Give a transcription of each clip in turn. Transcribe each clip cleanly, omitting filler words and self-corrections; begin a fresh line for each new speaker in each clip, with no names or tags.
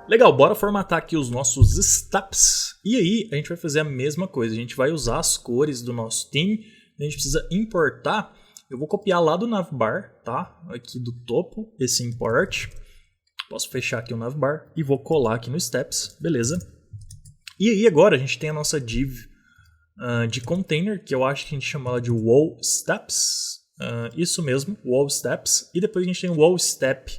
Legal, bora formatar aqui os nossos steps. E aí a gente vai fazer a mesma coisa. A gente vai usar as cores do nosso theme. A gente precisa importar. Eu vou copiar lá do navbar, tá? Aqui do topo, esse import. Posso fechar aqui o navbar e vou colar aqui no steps, beleza? E aí agora a gente tem a nossa div de container, que eu acho que a gente chama ela de wall steps. Isso mesmo, wall steps. E depois a gente tem o wall step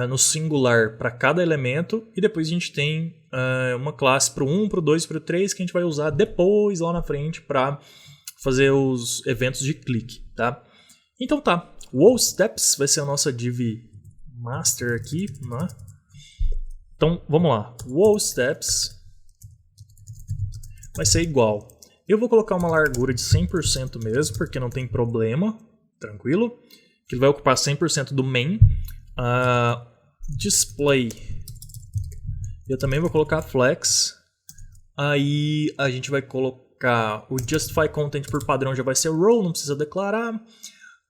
no singular para cada elemento. E depois a gente tem uma classe para o 1, para o 2 e para o 3 que a gente vai usar depois lá na frente para fazer os eventos de clique, tá? Então tá, wall steps vai ser a nossa div master aqui, né? Então vamos lá, wall steps vai ser igual. Eu vou colocar uma largura de 100% mesmo, porque não tem problema, tranquilo. Que ele vai ocupar 100% do main. Display, eu também vou colocar flex. Aí a gente vai colocar o justify content por padrão, já vai ser row, não precisa declarar.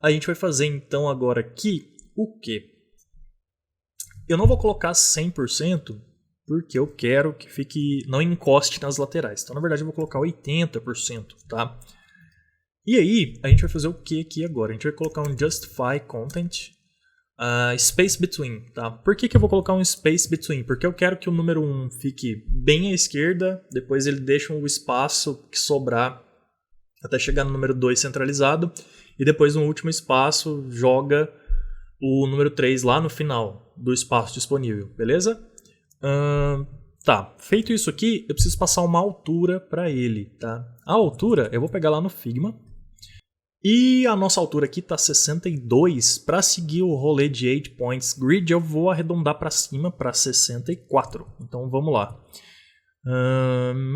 A gente vai fazer então agora aqui o que? Eu não vou colocar 100% porque eu quero que fique, não encoste nas laterais. Então na verdade eu vou colocar 80%, tá? E aí a gente vai fazer o que aqui agora? A gente vai colocar um justify content space between, tá? Por que eu vou colocar um space between? Porque eu quero que o número 1 fique bem à esquerda, depois ele deixa um espaço que sobrar até chegar no número 2 centralizado, e depois no último espaço joga o número 3 lá no final do espaço disponível, beleza? Tá, feito isso aqui, eu preciso passar uma altura para ele, tá? A altura eu vou pegar lá no Figma. E a nossa altura aqui está 62. Para seguir o rolê de 8 points grid, eu vou arredondar para cima para 64. Então vamos lá.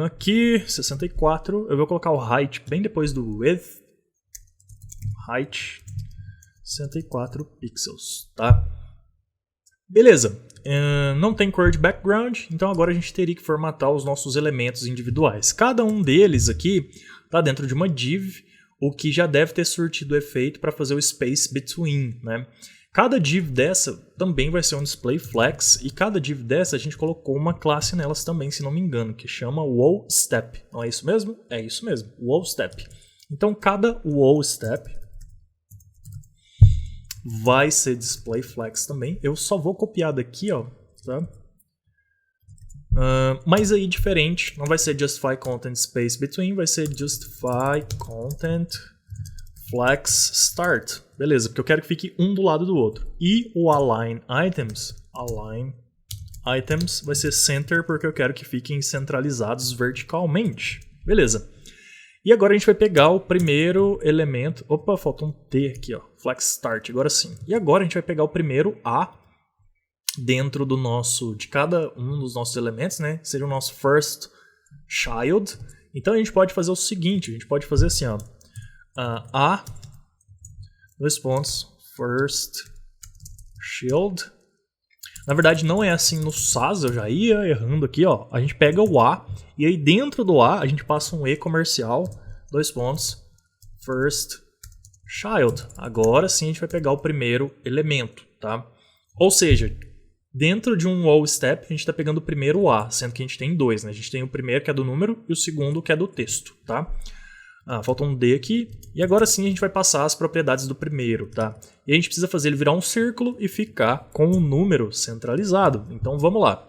Aqui, 64. Eu vou colocar o height bem depois do width. Height, 64 pixels, tá? Beleza. Não tem cor de background, então agora a gente teria que formatar os nossos elementos individuais. Cada um deles aqui está dentro de uma div, o que já deve ter surtido efeito para fazer o space between, né? Cada div dessa também vai ser um display flex, e cada div dessa a gente colocou uma classe nelas também, se não me engano, que chama wall step. Não é isso mesmo? É isso mesmo, wall step. Então cada wall step vai ser display flex também. Eu só vou copiar daqui, ó, tá? Mas aí diferente, não vai ser justify content space between, vai ser justify content flex start. Beleza, porque eu quero que fique um do lado do outro. E o align items vai ser center, porque eu quero que fiquem centralizados verticalmente. Beleza. E agora a gente vai pegar o primeiro elemento. Opa, falta um T aqui, ó. Flex start, agora sim. E agora a gente vai pegar o primeiro A dentro do nosso, de cada um dos nossos elementos, né? Seria o nosso first child. Então a gente pode fazer o seguinte, a gente pode fazer assim, ó. A, dois pontos, first shield. Na verdade não é assim no SAS, eu já ia errando aqui, ó. A gente pega o A, e aí dentro do A a gente passa um E comercial, dois pontos, first child. Agora sim a gente vai pegar o primeiro elemento, tá? Ou seja, dentro de um wall step, a gente está pegando o primeiro A, sendo que a gente tem dois, né? A gente tem o primeiro que é do número e o segundo que é do texto, tá? Falta um D aqui. E agora sim a gente vai passar as propriedades do primeiro, tá? E a gente precisa fazer ele virar um círculo e ficar com o número centralizado. Então vamos lá.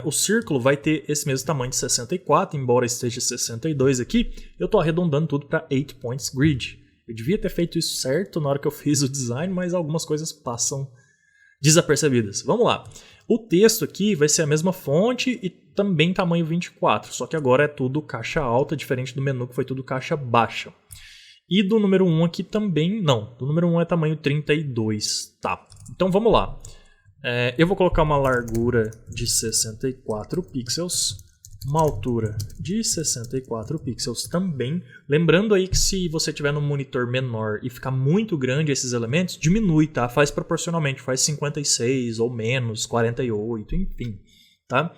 O círculo vai ter esse mesmo tamanho de 64, embora esteja 62 aqui. Eu estou arredondando tudo para 8 points grid. Eu devia ter feito isso certo na hora que eu fiz o design, mas algumas coisas passam desapercebidas. Vamos lá. O texto aqui vai ser a mesma fonte e também tamanho 24, só que agora é tudo caixa alta, diferente do menu que foi tudo caixa baixa. E do número 1 aqui também, não. Do número 1 é tamanho 32, tá. Então vamos lá. Eu vou colocar uma largura de 64 pixels, uma altura de 64 pixels também. Lembrando aí que se você tiver num monitor menor e ficar muito grande esses elementos, diminui, tá? Faz proporcionalmente, faz 56 ou menos, 48, enfim, tá?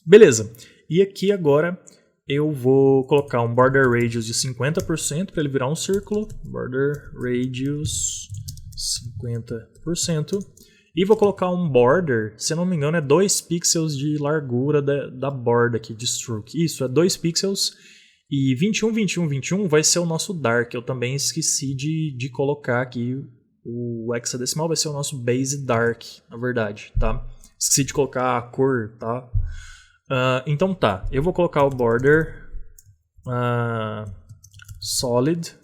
Beleza. E aqui agora eu vou colocar um border radius de 50% para ele virar um círculo. Border radius 50%. E vou colocar um border, se eu não me engano é 2 pixels de largura da borda aqui, de stroke. Isso, é 2 pixels. E 21, 21, 21 vai ser o nosso dark. Eu também esqueci de colocar aqui o hexadecimal, vai ser o nosso base dark, na verdade, tá? Esqueci de colocar a cor, tá? Então tá, eu vou colocar o border solid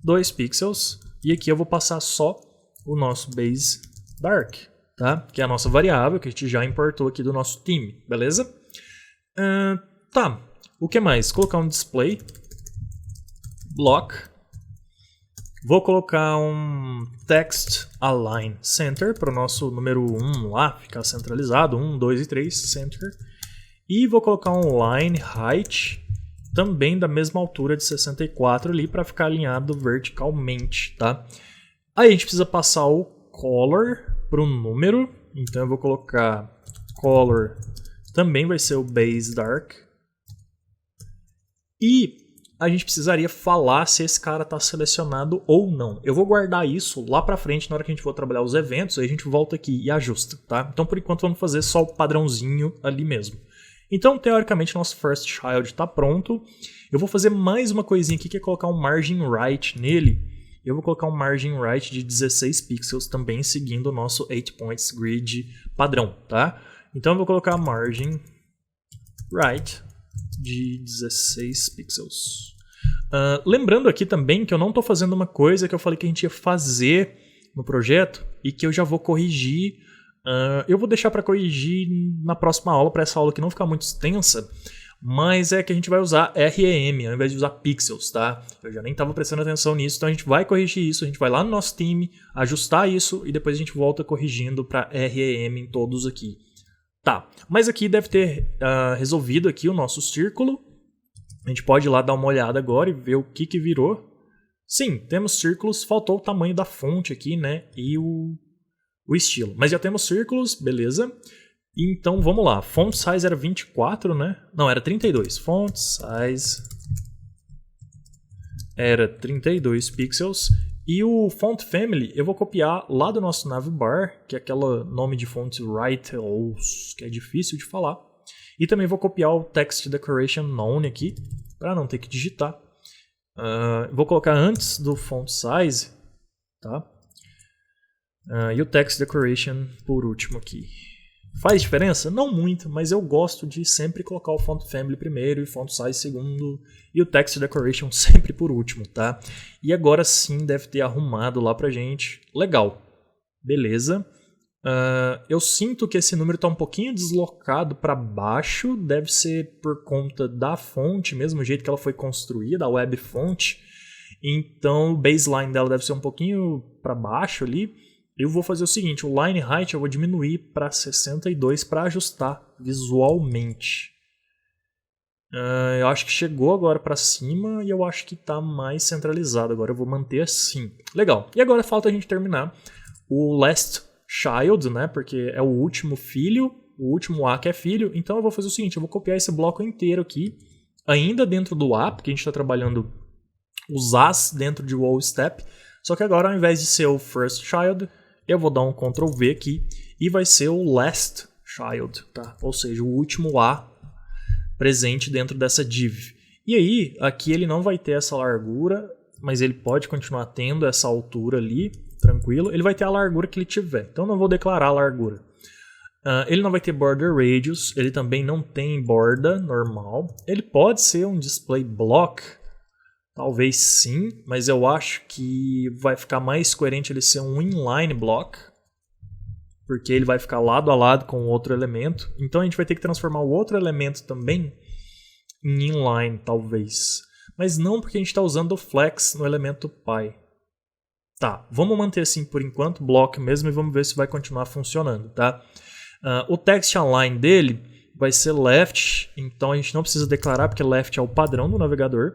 2 pixels e aqui eu vou passar só o nosso base dark, tá? Que é a nossa variável que a gente já importou aqui do nosso time, beleza? Tá, o que mais? Colocar um display block. Vou colocar um text align center para o nosso número 1 lá, ficar centralizado, 1, 2 e 3, center. E vou colocar um line height, também da mesma altura de 64 ali, para ficar alinhado verticalmente, tá? Aí a gente precisa passar o color para o número, então eu vou colocar color, também vai ser o base dark. E a gente precisaria falar se esse cara está selecionado ou não. Eu vou guardar isso lá para frente, na hora que a gente for trabalhar os eventos, aí a gente volta aqui e ajusta, tá? Então, por enquanto, vamos fazer só o padrãozinho ali mesmo. Então, teoricamente, nosso first child está pronto. Eu vou fazer mais uma coisinha aqui, que é colocar um margin right nele. Eu vou colocar um margin right de 16 pixels, também seguindo o nosso 8 points grid padrão, tá? Então, eu vou colocar margin right de 16 pixels. Lembrando aqui também que eu não estou fazendo uma coisa que eu falei que a gente ia fazer no projeto e que eu já vou corrigir. Eu vou deixar para corrigir na próxima aula, para essa aula que não ficar muito extensa, mas é que a gente vai usar REM ao invés de usar pixels, tá? Eu já nem estava prestando atenção nisso, então a gente vai corrigir isso, a gente vai lá no nosso time, ajustar isso e depois a gente volta corrigindo para REM em todos aqui. Tá, mas aqui deve ter resolvido aqui o nosso círculo. A gente pode ir lá dar uma olhada agora e ver o que virou. Sim, temos círculos, faltou o tamanho da fonte aqui, né? E o estilo. Mas já temos círculos, beleza. Então vamos lá, font size era 24, né? Não, era 32. Font size era 32 pixels. E o font family eu vou copiar lá do nosso navbar, que é aquele nome de fonte Writels, que é difícil de falar. E também vou copiar o text decoration none aqui, para não ter que digitar. Vou colocar antes do font size, tá? E o text decoration por último aqui. Faz diferença? Não muito, mas eu gosto de sempre colocar o font family primeiro e font size segundo e o text decoration sempre por último, tá? E agora sim deve ter arrumado lá pra gente. Legal. Beleza. Eu sinto que esse número está um pouquinho deslocado para baixo, deve ser por conta da fonte, mesmo jeito que ela foi construída, a web fonte. Então o baseline dela deve ser um pouquinho para baixo ali. Eu vou fazer o seguinte, o line height eu vou diminuir para 62 para ajustar visualmente. Eu acho que chegou agora para cima e eu acho que está mais centralizado. Agora eu vou manter assim. Legal. E agora falta a gente terminar o last child, né? Porque é o último filho, o último A que é filho. Então eu vou fazer o seguinte, eu vou copiar esse bloco inteiro aqui, ainda dentro do A, porque a gente está trabalhando os As dentro de wall step. Só que agora ao invés de ser o first child, eu vou dar um Ctrl V aqui e vai ser o last child, tá? Ou seja, o último A presente dentro dessa div. E aí, aqui ele não vai ter essa largura, mas ele pode continuar tendo essa altura ali, tranquilo. Ele vai ter a largura que ele tiver, então não vou declarar a largura. Ele não vai ter border radius, ele também não tem borda normal. Ele pode ser um display block, talvez sim, mas eu acho que vai ficar mais coerente ele ser um inline block, porque ele vai ficar lado a lado com o outro elemento. Então a gente vai ter que transformar o outro elemento também em inline, talvez. Mas não porque a gente está usando o flex no elemento pi. Tá, vamos manter assim por enquanto, block mesmo, e vamos ver se vai continuar funcionando, tá? O text align dele vai ser left, então a gente não precisa declarar, porque left é o padrão do navegador.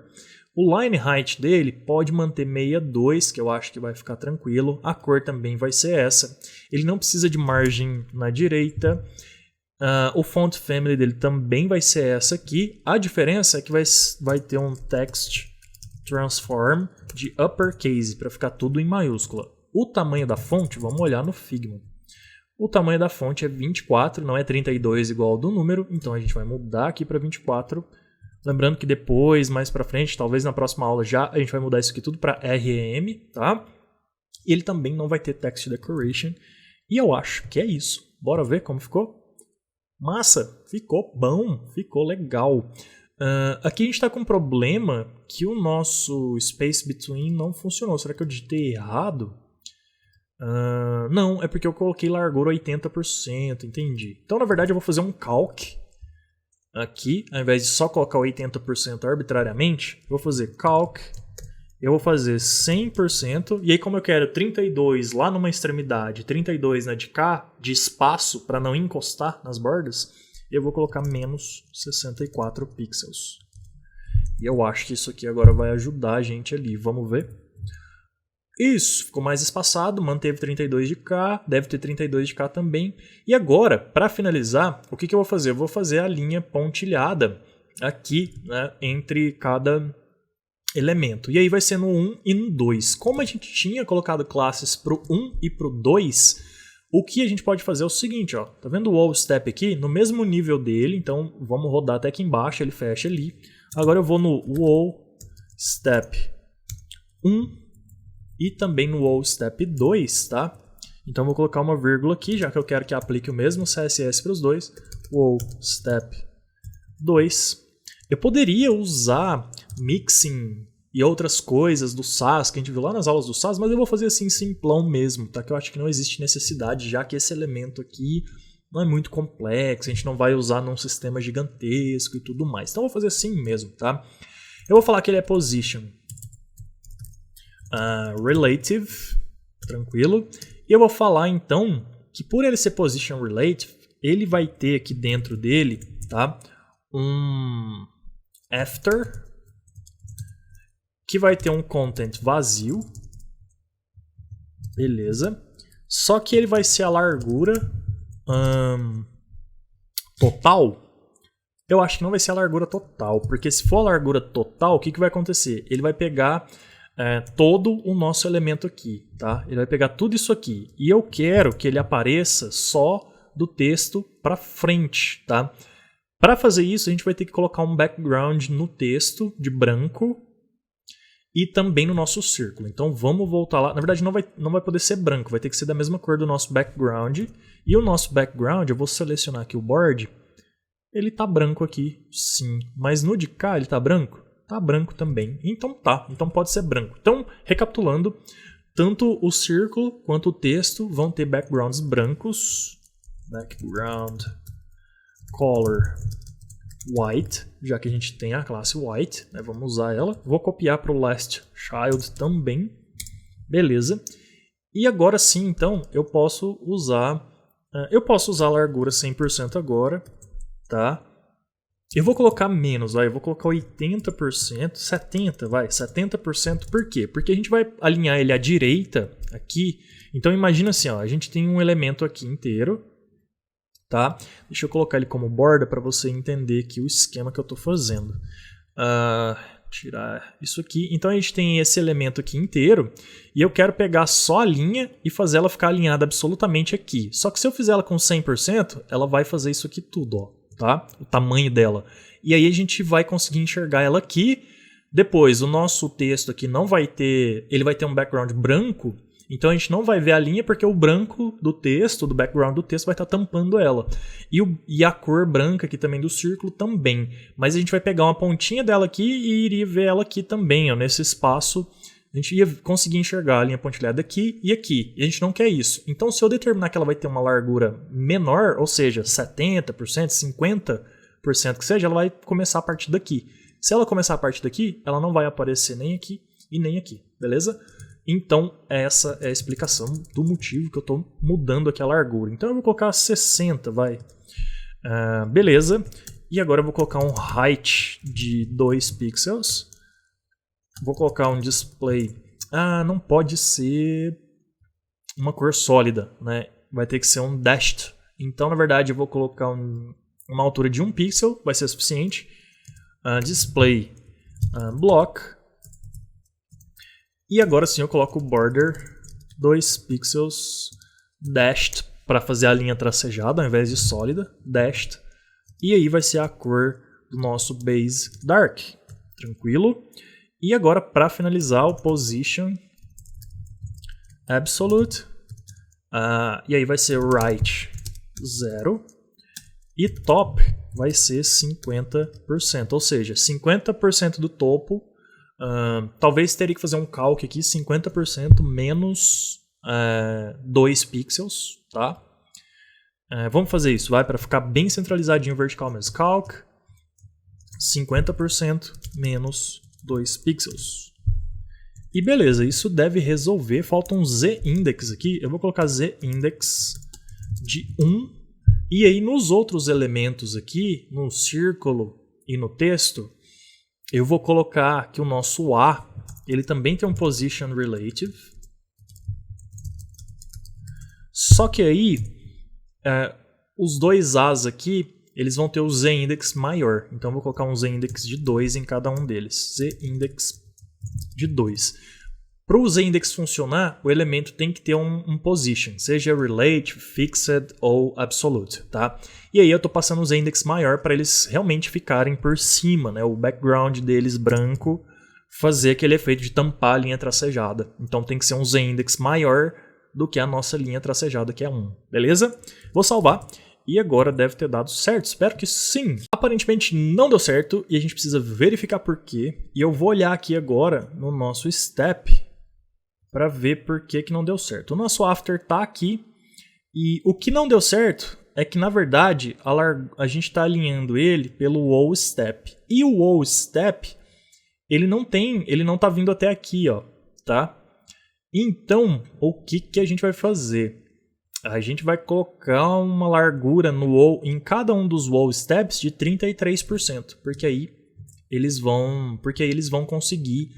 O line height dele pode manter 62, que eu acho que vai ficar tranquilo. A cor também vai ser essa. Ele não precisa de margem na direita. O font family dele também vai ser essa aqui. A diferença é que vai ter um text transform de uppercase, para ficar tudo em maiúscula. O tamanho da fonte, vamos olhar no Figma. O tamanho da fonte é 24, não é 32 igual ao do número, então a gente vai mudar aqui para 24. Lembrando que depois, mais para frente, talvez na próxima aula já, a gente vai mudar isso aqui tudo para REM, tá? E ele também não vai ter text decoration. E eu acho que é isso. Bora ver como ficou? Massa! Ficou bom, ficou legal. Aqui a gente está com um problema que o nosso space between não funcionou. Será que eu digitei errado? Não, é porque eu coloquei largura 80%, entendi. Então, na verdade, eu vou fazer um calc aqui, ao invés de só colocar 80% arbitrariamente, eu vou fazer calc, eu vou fazer 100%, e aí como eu quero 32 lá numa extremidade, 32 na de cá, de espaço para não encostar nas bordas, eu vou colocar menos 64 pixels. E eu acho que isso aqui agora vai ajudar a gente ali, vamos ver? Isso, ficou mais espaçado, manteve 32 de cá, deve ter 32 de cá também. E agora, para finalizar, o que eu vou fazer? Eu vou fazer a linha pontilhada aqui, né, entre cada elemento. E aí vai ser no 1 e no 2. Como a gente tinha colocado classes para o 1 e para o 2, o que a gente pode fazer é o seguinte, ó, tá vendo o wall step aqui? No mesmo nível dele, então vamos rodar até aqui embaixo, ele fecha ali. Agora eu vou no wall step 1 e também no wall step 2, tá? Então eu vou colocar uma vírgula aqui, já que eu quero que aplique o mesmo CSS para os dois. Wall step 2. Eu poderia usar mixing e outras coisas do SAS, que a gente viu lá nas aulas do SAS, mas eu vou fazer assim simplão mesmo, tá? Que eu acho que não existe necessidade, já que esse elemento aqui não é muito complexo, a gente não vai usar num sistema gigantesco e tudo mais. Então eu vou fazer assim mesmo, tá? Eu vou falar que ele é position relative, tranquilo. E eu vou falar então que por ele ser position relative, ele vai ter aqui dentro dele, tá, um after, que vai ter um content vazio, beleza. Só que ele vai ser a largura total. Eu acho que não vai ser a largura total, porque se for a largura total, o que vai acontecer? Ele vai pegar todo o nosso elemento aqui, tá? Ele vai pegar tudo isso aqui. E eu quero que ele apareça só do texto para frente, tá? Para fazer isso, a gente vai ter que colocar um background no texto de branco e também no nosso círculo. Então vamos voltar lá. Na verdade, não vai poder ser branco, vai ter que ser da mesma cor do nosso background. E o nosso background, eu vou selecionar aqui o board. Ele tá branco aqui, sim. Mas no de cá, ele tá branco? Tá branco também. Então tá, então pode ser branco. Então, recapitulando, tanto o círculo quanto o texto vão ter backgrounds brancos. Background color white, já que a gente tem a classe white, né, vamos usar ela. Vou copiar para o last child também. Beleza. E agora sim, então, eu posso usar a largura 100% agora, tá? Eu vou colocar menos, vai. Eu vou colocar 80%, 70%, vai. 70%, por quê? Porque a gente vai alinhar ele à direita aqui. Então imagina assim, ó, a gente tem um elemento aqui inteiro, tá? Deixa eu colocar ele como borda para você entender aqui o esquema que eu estou fazendo. Tirar isso aqui. Então a gente tem esse elemento aqui inteiro e eu quero pegar só a linha e fazer ela ficar alinhada absolutamente aqui. Só que se eu fizer ela com 100%, ela vai fazer isso aqui tudo, ó. Tá? O tamanho dela. E aí a gente vai conseguir enxergar ela aqui. Depois, o nosso texto aqui não vai ter... Ele vai ter um background branco. Então a gente não vai ver a linha porque o branco do texto, do background do texto, vai estar tampando ela. E a cor branca aqui também do círculo também. Mas a gente vai pegar uma pontinha dela aqui e iria ver ela aqui também, ó, nesse espaço. A gente ia conseguir enxergar a linha pontilhada aqui e aqui. E a gente não quer isso. Então, se eu determinar que ela vai ter uma largura menor, ou seja, 70%, 50% que seja, ela vai começar a partir daqui. Se ela começar a partir daqui, ela não vai aparecer nem aqui e nem aqui, beleza? Então, essa é a explicação do motivo que eu estou mudando aqui a largura. Então, eu vou colocar 60, vai. Beleza. E agora eu vou colocar um height de 2 pixels. Vou colocar um display. Não pode ser uma cor sólida, né? Vai ter que ser um dashed. Então, na verdade, eu vou colocar uma altura de 1 pixel, vai ser suficiente. Display block. E agora sim eu coloco o border 2 pixels dashed para fazer a linha tracejada ao invés de sólida, dashed, e aí vai ser a cor do nosso base dark, tranquilo? E agora para finalizar o position absolute, e aí vai ser right 0 e top vai ser 50%, ou seja, 50% do topo, talvez teria que fazer um calc aqui, 50% menos 2 pixels, tá? Vamos fazer isso, vai, para ficar bem centralizadinho vertical mesmo. Calc 50% menos 2 pixels. E beleza, isso deve resolver. Falta um z-index aqui. Eu vou colocar z-index de 1. E aí nos outros elementos aqui, no círculo e no texto, eu vou colocar que o nosso A, ele também tem um position relative. Só que aí, os dois A's aqui, eles vão ter o z-index maior. Então eu vou colocar um z-index de 2 em cada um deles. Z-index de 2. Para o z-index funcionar, o elemento tem que ter um position, seja relative, fixed ou absolute, tá? E aí eu estou passando o z-index maior para eles realmente ficarem por cima, né? O background deles branco fazer aquele efeito de tampar a linha tracejada. Então tem que ser um z-index maior do que a nossa linha tracejada, que é 1, beleza? Vou salvar. E agora deve ter dado certo, espero que sim. Aparentemente não deu certo e a gente precisa verificar por quê. E eu vou olhar aqui agora no nosso step para ver por que não deu certo. O nosso after está aqui e o que não deu certo é que na verdade a gente está alinhando ele pelo wall step. E o wall step ele não está vindo até aqui, ó, tá? Então o que a gente vai fazer? A gente vai colocar uma largura no wall, em cada um dos wall steps de 33%, porque aí eles vão conseguir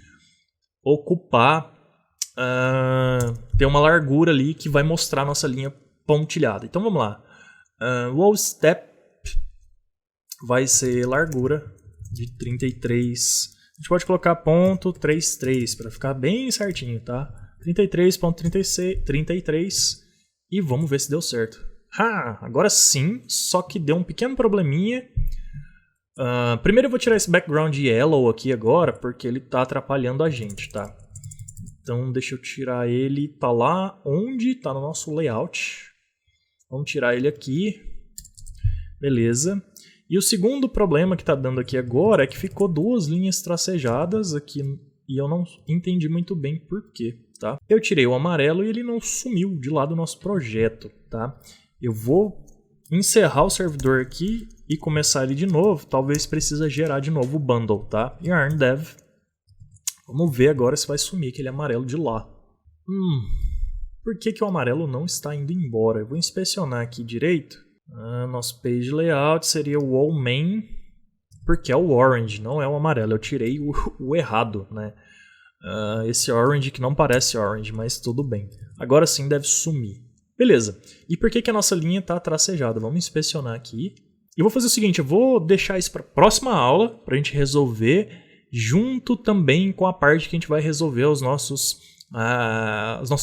ocupar, ter uma largura ali que vai mostrar a nossa linha pontilhada. Então vamos lá. Wall step vai ser largura de 33. A gente pode colocar ponto 33 para ficar bem certinho, tá? 33.33 e vamos ver se deu certo. Agora sim, só que deu um pequeno probleminha. Primeiro eu vou tirar esse background yellow aqui agora, porque ele está atrapalhando a gente, tá? Então deixa eu tirar ele, tá lá onde? Tá no nosso layout. Vamos tirar ele aqui. Beleza. E o segundo problema que tá dando aqui agora é que ficou duas linhas tracejadas aqui e eu não entendi muito bem por quê, tá? Eu tirei o amarelo e ele não sumiu de lá do nosso projeto, tá? Eu vou encerrar o servidor aqui e começar ele de novo. Talvez precisa gerar de novo o bundle, tá? Yarn dev. Vamos ver agora se vai sumir aquele amarelo de lá. Por que o amarelo não está indo embora? Eu vou inspecionar aqui direito. Nosso page layout seria o wall main, porque é o orange, não é o amarelo. Eu tirei o errado, né? Esse orange que não parece orange, mas tudo bem. Agora sim deve sumir. Beleza. E por que a nossa linha está tracejada? Vamos inspecionar aqui. E eu vou fazer o seguinte, eu vou deixar isso para a próxima aula, para a gente resolver, junto também com a parte que a gente vai resolver as nossas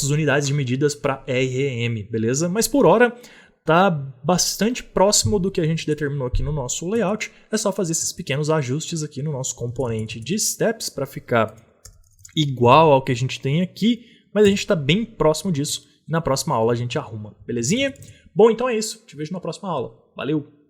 unidades de medidas para REM, beleza? Mas por hora tá bastante próximo do que a gente determinou aqui no nosso layout. É só fazer esses pequenos ajustes aqui no nosso componente de steps para ficar igual ao que a gente tem aqui, mas a gente está bem próximo disso. Na próxima aula a gente arruma, belezinha? Bom, então é isso. Te vejo na próxima aula. Valeu!